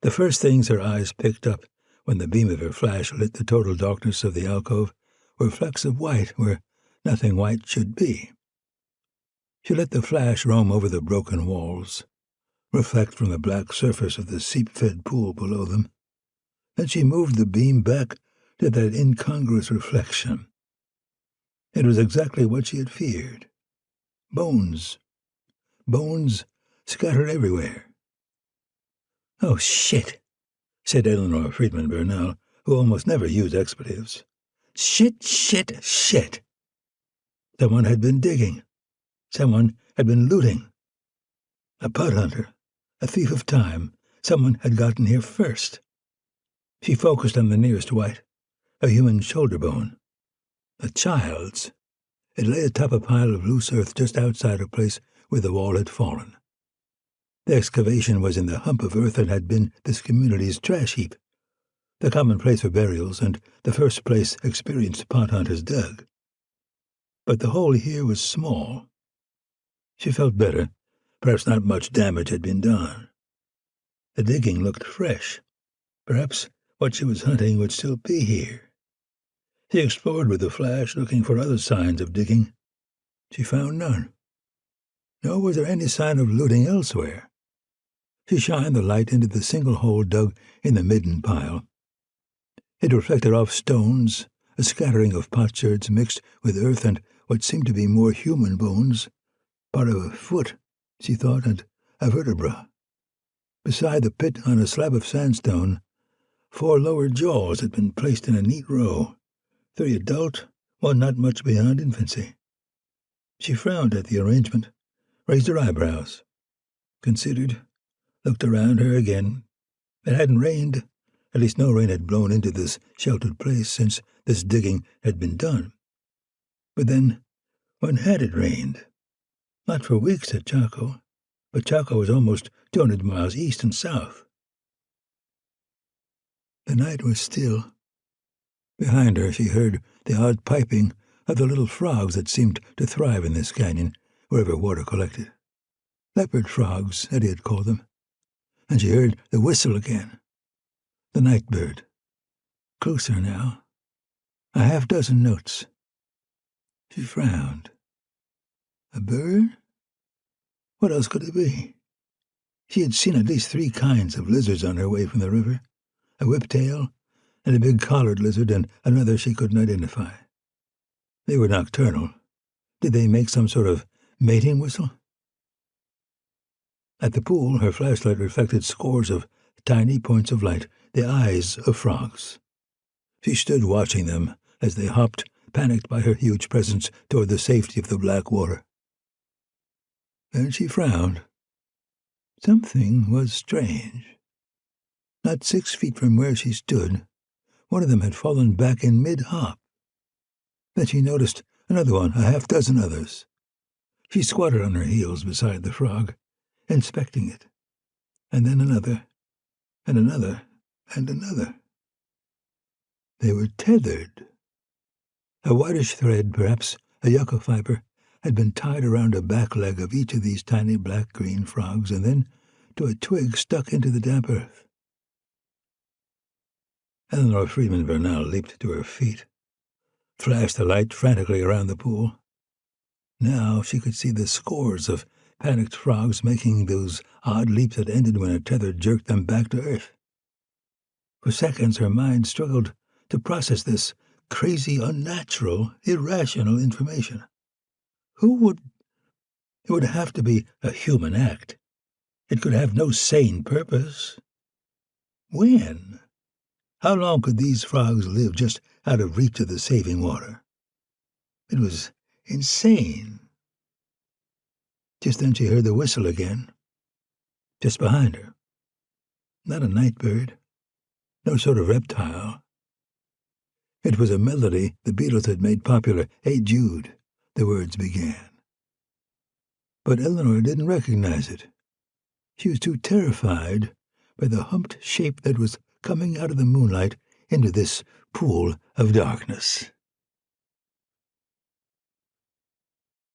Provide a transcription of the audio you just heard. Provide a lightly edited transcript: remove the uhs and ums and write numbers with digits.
The first things her eyes picked up when the beam of her flash lit the total darkness of the alcove were flecks of white where nothing white should be. She let the flash roam over the broken walls, reflect from the black surface of the seep-fed pool below them. Then she moved the beam back to that incongruous reflection. It was exactly what she had feared. Bones. Bones scattered everywhere. "Oh, shit," said Eleanor Friedman Burnell, who almost never used expletives. "Shit, shit, shit." Someone had been digging. Someone had been looting. A pot hunter, a thief of time. Someone had gotten here first. She focused on the nearest white, a human shoulder bone. A child's. It lay atop a pile of loose earth just outside a place where the wall had fallen. The excavation was in the hump of earth that had been this community's trash heap, the common place for burials and the first place experienced pot hunters dug. But the hole here was small. She felt better. Perhaps not much damage had been done. The digging looked fresh. Perhaps what she was hunting would still be here. She explored with the flash, looking for other signs of digging. She found none. Nor was there any sign of looting elsewhere. She shined the light into the single hole dug in the midden pile. It reflected off stones, a scattering of potsherds mixed with earth and what seemed to be more human bones, part of a foot, she thought, and a vertebra. Beside the pit on a slab of sandstone, 4 lower jaws had been placed in a neat row, 3 adult, 1 not much beyond infancy. She frowned at the arrangement, raised her eyebrows, considered, looked around her again. It hadn't rained. At least no rain had blown into this sheltered place since this digging had been done. But then, when had it rained? Not for weeks at Chaco, but Chaco was almost 200 miles east and south. The night was still. Behind her she heard the odd piping of the little frogs that seemed to thrive in this canyon wherever water collected. Leopard frogs, Eddie had called them. And she heard the whistle again. The night bird. Closer now. A half-dozen notes. She frowned. A bird? What else could it be? She had seen at least 3 kinds of lizards on her way from the river. A whiptail, and a big collared lizard, and another she couldn't identify. They were nocturnal. Did they make some sort of mating whistle? At the pool, her flashlight reflected scores of tiny points of light, the eyes of frogs. She stood watching them as they hopped, panicked by her huge presence, toward the safety of the black water. Then she frowned. Something was strange. Not 6 feet from where she stood, one of them had fallen back in mid-hop. Then she noticed another one, a half-dozen others. She squatted on her heels beside the frog, inspecting it, and then another, and another, and another. They were tethered. A whitish thread, perhaps a yucca fiber, had been tied around a back leg of each of these tiny black-green frogs and then to a twig stuck into the damp earth. Eleanor Friedman Burnell leaped to her feet, flashed the light frantically around the pool. Now she could see the scores of panicked frogs making those odd leaps that ended when a tether jerked them back to earth. For seconds her mind struggled to process this crazy, unnatural, irrational information. It would have to be a human act. It could have no sane purpose. When? How long could these frogs live just out of reach of the saving water? It was insane. Just then she heard the whistle again, just behind her. Not a night bird, no sort of reptile. It was a melody the Beatles had made popular. "Hey Jude," the words began. But Eleanor didn't recognize it. She was too terrified by the humped shape that was coming out of the moonlight into this pool of darkness.